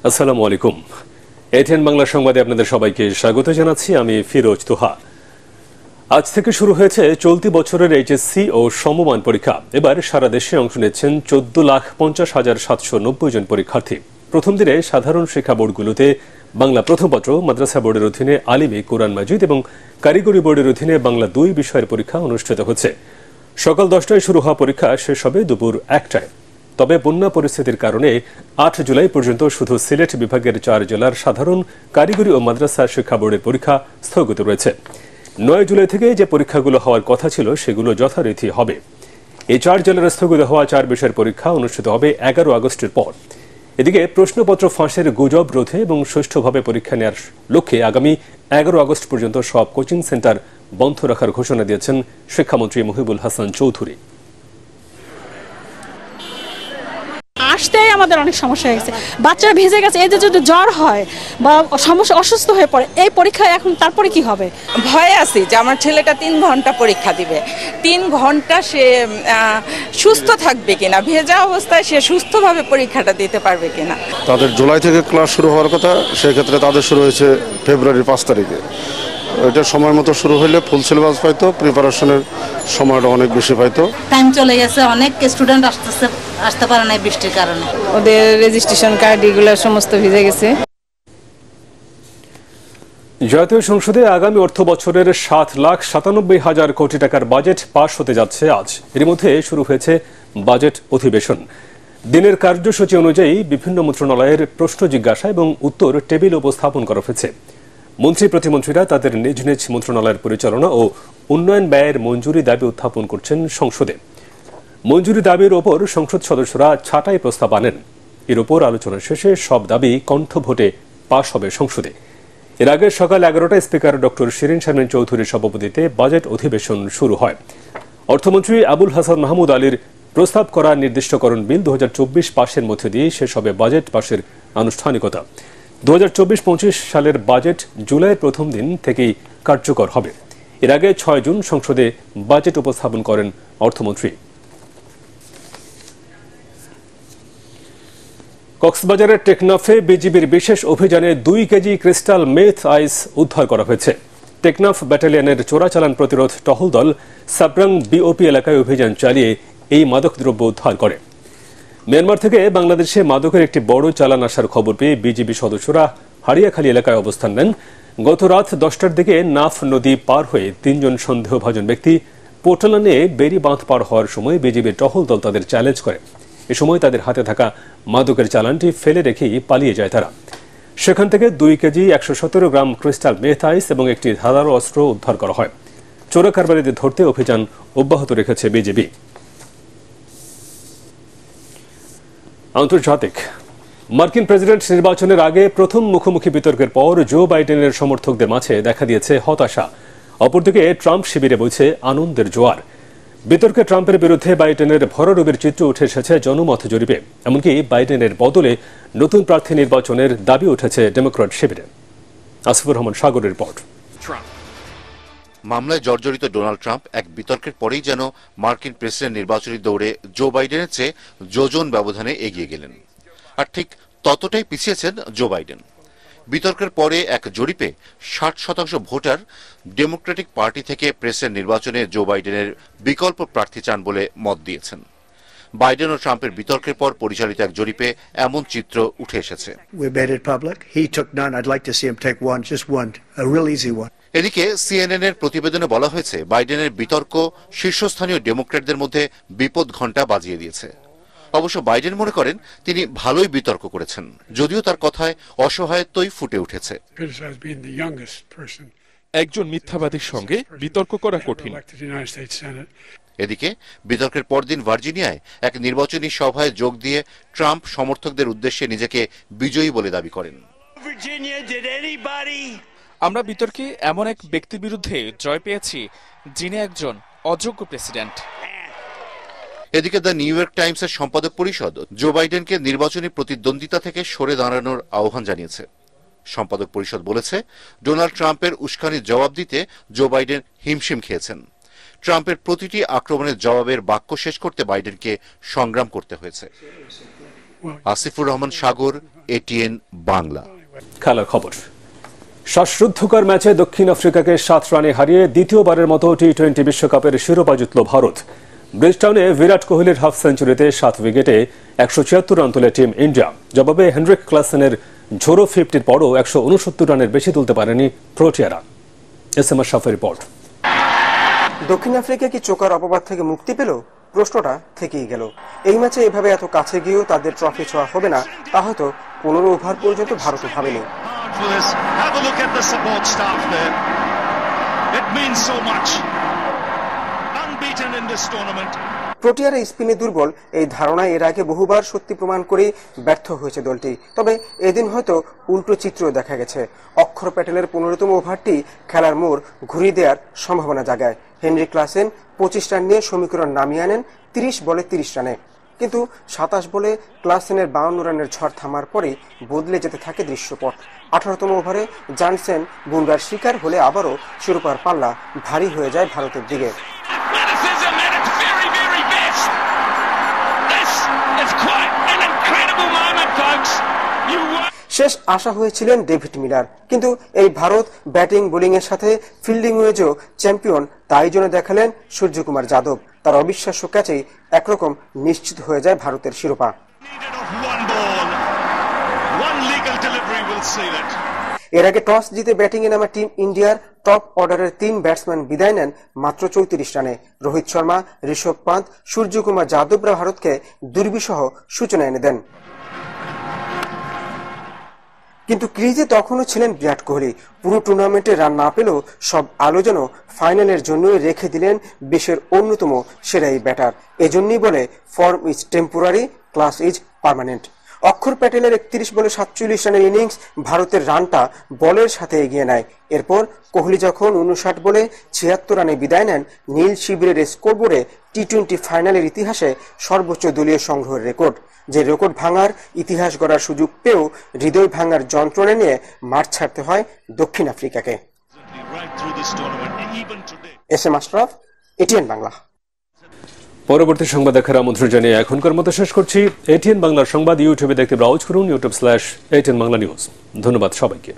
আসসালামু আলাইকুম। এটিএন বাংলা সংবাদে আপনাদের সবাইকে স্বাগত জানাচ্ছি। আমি ফিরোজ তোহা। আজ থেকে শুরু হয়েছে চলতি বছরের এইচএসসি ও সমমান পরীক্ষা। এবার সারা দেশে অংশ নিচ্ছেন 14,50,790 জন পরীক্ষার্থী। প্রথম দিনে সাধারণ শিক্ষা বোর্ডগুলোতে বাংলা প্রথম পত্র, মাদ্রাসা বোর্ডের অধীনে আলিমি, কোরআন মাজিদ এবং কারিগরি বোর্ডের অধীনে বাংলা 2 বিষয়ের পরীক্ষা অনুষ্ঠিত হচ্ছে। সকাল 10টায় শুরু হওয়া পরীক্ষা শেষ হবে দুপুর 1টায়। তবে বন্যা পরিস্থিতির কারণে 8 জুলাই পর্যন্ত শুধু সিলেট বিভাগের 4 জেলার সাধারণ, কারিগরি ও মাদ্রাসা শিক্ষা বোর্ডের পরীক্ষা স্থগিত রয়েছে। 9 জুলাই থেকে যে পরীক্ষাগুলো হওয়ার কথা ছিল সেগুলো যথারীতি হবে। এই 4 জেলার স্থগিত হওয়া 4 বিষয়ের পরীক্ষা অনুষ্ঠিত হবে 11 আগস্টের পর। এদিকে প্রশ্নপত্র ফাঁসের গুজব রোধে এবং সুষ্ঠুভাবে পরীক্ষা নেওয়ার লক্ষ্যে আগামী 11 আগস্ট পর্যন্ত সব কোচিং সেন্টার বন্ধ রাখার ঘোষণা দিয়েছেন শিক্ষামন্ত্রী মহিবুল হাসান চৌধুরী। আসতেই আমাদের অনেক সমস্যা হয়েছে, বাচ্চারা ভিজে গেছে। এদের যদি জ্বর হয় বা সমস্যা অসুস্থ হয়ে পড়ে, এই পরীক্ষায় এখন তারপরে কি হবে? ভয়ে আছি যে আমার ছেলেটা 3 ঘন্টা পরীক্ষা দিবে, 3 ঘন্টা সে সুস্থ থাকবে কিনা, ভেজা অবস্থায় সে সুস্থভাবে পরীক্ষাটা দিতে পারবে কিনা। তাদের জুলাই থেকে ক্লাস শুরু হওয়ার কথা, সেক্ষেত্রে তাদের শুরু হয়েছে ফেব্রুয়ারির 5 তারিখে। এটা সময় মতো শুরু হলে ফুল সিলেবাস পাইতো, প্রিপারেশনের সময়টা অনেক বেশি পাইতো। টাইম চলে গেছে, অনেক স্টুডেন্ট আসতে পারে না বৃষ্টির কারণে। ওদের রেজিস্ট্রেশন কার্ড এগুলো সমস্ত ভিজে গেছে। জাতীয় সংসদে আগামী অর্থ বছরের 7,97,000 কোটি টাকার বাজেট পাশ হতে যাচ্ছে আজ। এর মধ্যে শুরু হয়েছে বাজেট অধিবেশন। দিনের কার্যসূচি অনুযায়ী বিভিন্ন মন্ত্রণালয়ের প্রশ্ন জিজ্ঞাসা এবং উত্তর টেবিল উপস্থাপন করা হয়েছে। মন্ত্রী প্রতিমন্ত্রীরা তাদের নিজ নিজ মন্ত্রণালয়ের পরিচালনা ও উন্নয়ন ব্যয়ের মঞ্জুরি দাবি উত্থাপন করছেন সংসদে। মঞ্জুরি দাবির ওপর সংসদ সদস্যরা ছাঁটাই প্রস্তাব আনেন। এর ওপর আলোচনা শেষে সব দাবি কণ্ঠ ভোটে পাশ হবে সংসদে। এর আগে সকাল 11টায় স্পিকার ডক্টর শিরিন শারমিন চৌধুরীর সভাপতিত্বে বাজেট অধিবেশন শুরু হয়। অর্থমন্ত্রী আবুল হাসান মাহমুদ আলীর প্রস্তাব করা নির্দিষ্টকরণ বিল 2024 পাশের মধ্যে দিয়ে শেষ হবে বাজেট পাশের আনুষ্ঠানিকতা। 2024-25 সালের বাজেট জুলাইয়ের প্রথম দিন থেকেই কার্যকর হবে। এর আগে 6 জুন সংসদে বাজেট উপস্থাপন করেন অর্থমন্ত্রী। কক্সবাজারের টেকনাফে বিজিবির বিশেষ অভিযানে 2 কেজি ক্রিস্টাল মেথ আইস উদ্ধার করা হয়েছে। টেকনাফ ব্যাটালিয়নের চোরাচালান প্রতিরোধ টহল দল সাবরাং বিওপি এলাকায় অভিযান চালিয়ে এই মাদকদ্রব্য উদ্ধার করে। মিয়ানমার থেকে বাংলাদেশে মাদকের একটি বড় চালান আসার খবর পেয়ে বিজিবি সদস্যরা হারিয়াখালী এলাকায় অবস্থান নেন। গত রাত 10টার দিকে নাফ নদী পার হয়ে 3 জন সন্দেহভাজন ব্যক্তি পোটালা নিয়ে বেরি বাঁধ পার হওয়ার সময় বিজিবির টহল দল তাদের চ্যালেঞ্জ করে। এ সময় তাদের হাতে থাকা মাদকের চালানটি ফেলে রেখেই পালিয়ে যায় তারা। সেখান থেকে 2 কেজি 117 গ্রাম ক্রিস্টাল মেথ আইস এবং একটি ধারালো অস্ত্র উদ্ধার করা হয়। চোরা কারবারিদের ধরতে অভিযান অব্যাহত রেখেছে বিজিবি। আন্তর্জাতিক। মার্কিন প্রেসিডেন্ট নির্বাচনের আগে প্রথম মুখোমুখি বিতর্কের পর জো বাইডেনের সমর্থকদের মাঝে দেখা দিয়েছে হতাশা। অপরদিকে ট্রাম্প শিবিরে বইছে আনন্দের জোয়ার। বিতর্কে ট্রাম্পের বিরুদ্ধে বাইডেনের ভরাডুবির চিত্র উঠে এসেছে জনমত জরিপে। এমনকি বাইডেনের বদলে নতুন প্রার্থী নির্বাচনের দাবি উঠেছে ডেমোক্র্যাট শিবিরে। আসিফুর রহমান সাগরের রিপোর্ট। মামলায় জর্জরিত ডোনাল্ড ট্রাম্প এক বিতর্কের পরেই যেন মার্কিন প্রেসিডেন্ট নির্বাচনী দৌড়ে জো বাইডেনের চেয়ে যোজন ব্যবধানে এগিয়ে গেলেন, আর ঠিক ততটাই পিছিয়েছেন জো বাইডেন। বিতর্কের পরে এক জরিপে 60% ভোটার ডেমোক্রেটিক পার্টি থেকে প্রেসিডেন্ট নির্বাচনে জো বাইডেনের বিকল্প প্রার্থী চান বলে মত দিয়েছেন। বাইডেন ও ট্রাম্পের বিতর্কের পর পরিচালিত এক জরিপে এমন চিত্র উঠে এসেছে। এদিকে সিএনএন এর প্রতিবেদনে বলা হয়েছে বাইডেনের বিতর্ক শীর্ষস্থানীয় ডেমোক্র্যাটদের মধ্যে বিপদ ঘণ্টা বাজিয়ে দিয়েছে। অবশ্য বাইডেন মনে করেন তিনি ভালোই বিতর্ক করেছেন, যদিও তার কথায় অসহায়ত্বই ফুটে উঠেছে। একজন মিথ্যাবাদীর সঙ্গে বিতর্ক করা কঠিন। এদিকে বিতর্কের পরদিন ভার্জিনিয়ায় এক নির্বাচনী সভায় যোগ দিয়ে ট্রাম্প সমর্থকদের উদ্দেশ্যে নিজেকে বিজয়ী বলে দাবি করেন। আমরা বিতর্কে এমন এক ব্যক্তির বিরুদ্ধে জয় পেয়েছি যিনি একজন অযোগ্য প্রেসিডেন্ট। এদিকে দ্য নিউ ইয়র্ক টাইমসের সম্পাদক পরিষদ জো বাইডেনকে নির্বাচনী প্রতিদ্বন্দ্বিতা থেকে সরে দাঁড়ানোর আহ্বান জানিয়েছে। সম্পাদক পরিষদ বলেছে, ডোনাল্ড ট্রাম্পের উস্কানির জবাব দিতে জো বাইডেন হিমশিম খেয়েছেন। ট্রাম্পের প্রতিটি আক্রমণের জবাবের বাক্য শেষ করতে বাইডেনকে সংগ্রাম করতে হয়েছে। আসিফুর রহমান সাগর, এটিএন বাংলা। খেলার খবর। শ্বাসরুদ্ধকর ম্যাচে দক্ষিণ আফ্রিকাকে 7 রানে হারিয়ে দ্বিতীয়বারের মতো টি-20 বিশ্বকাপের শিরোপা জিতল ভারত। ব্রিজটাউনে বিরাট কোহলির হাফ সেঞ্চুরিতে 7 উইকেটে 176 রান তোলে টিম ইন্ডিয়া। জবাবে হেনরিক ক্লাসেনের ঝোড়ো 50-র পরও 169 রানের বেশি তুলতে পারেনি প্রোটিয়ারা। এসএম আশরাফের রিপোর্ট। দক্ষিণ আফ্রিকা কি চোকার অপবাদ থেকে মুক্তি পেল? প্রশ্নটা থেকেই গেল। এই ম্যাচে এভাবে এত কাছে গিয়েও তাদের ট্রফি ছোঁয়া হবে না, তা হয়তো 15 ওভার পর্যন্ত ভারতও ভাবেনি। প্রোটিয়ারা স্পিনে দুর্বল এই ধারণা এর আগে বহুবার সত্যি প্রমাণ করেই ব্যর্থ হয়েছে দলটি। তবে এদিন হয়তো উল্টো চিত্র দেখা গেছে। অক্ষর প্যাটেলের 15তম ওভারটি খেলার মোড় ঘুরিয়ে দেওয়ার সম্ভাবনা জাগায়। হেনরি ক্লাসেন 25 রান নিয়ে সমীকরণ নামিয়ে আনেন 30 বলে 30 রানে। কিন্তু 27 বলে ক্লাসেনের 52 রানের ঝড় থামার পরেই বদলে যেতে থাকে দৃশ্যপট। 18তম ওভারে জানসেন বুমরার শিকার হলে আবারও শিরোপার পাল্লা ভারী হয়ে যায় ভারতের দিকে। শেষ আশা হয়েছিলেন ডেভিড মিলার, কিন্তু এই ভারত ব্যাটিং বোলিং এর সাথে ফিল্ডিং ওয়েজও চ্যাম্পিয়ন, তাই জন্য দেখালেন সূর্যকুমার যাদব। তার অবিশ্বাস্য ক্যাচেই একরকম নিশ্চিত হয়ে যায় ভারতের শিরোপা। এর আগে টস জিতে ব্যাটিং এ নামা টিম ইন্ডিয়ার টপ অর্ডারের 3 ব্যাটসম্যান বিদায় নেন মাত্র 34 রানে। রোহিত শর্মা, ঋষভ পান্ত, সূর্যকুমার যাদবরা ভারতকে দুর্বিষহ সূচনা এনে দেন। কিন্তু ক্রিজে তখনও ছিলেন বিরাট কোহলি। পুরো টুর্নামেন্টে রান না পেলেও সব আলো যেন ফাইনালের জন্যই রেখে দিলেন বিশ্বের অন্যতম সেরা এই ব্যাটার। এজন্যই বলে form is temporary, class is permanent. অক্ষর প্যাটেলের 31 বলে 47 রানের ইনিংস ভারতের রানটা বলের সাথে এগিয়ে নেয়। এরপর কোহলি যখন 59 বলে 76 রানে বিদায় নেন, নীল শিবিরের স্কোরবোর্ডে টি-20 ফাইনালের ইতিহাসে সর্বোচ্চ দলীয় সংগ্রহের রেকর্ড। যে রেকর্ড ভাঙার ইতিহাস গড়ার সুযোগ পেয়েও হৃদয় ভাঙার যন্ত্রণা নিয়ে মাঠ ছাড়তে হয় দক্ষিণ আফ্রিকাকে। SM Ashraf, ATN Bangla. পরবর্তী সংবাদ দেখার আমন্ত্রণ জানিয়ে এখনকার মতো শেষ করছি। এটিএন বাংলার সংবাদ ইউটিউবে দেখতে ব্রাউজ করুন, youtube/ATN Bangla News। ধন্যবাদ সবাইকে।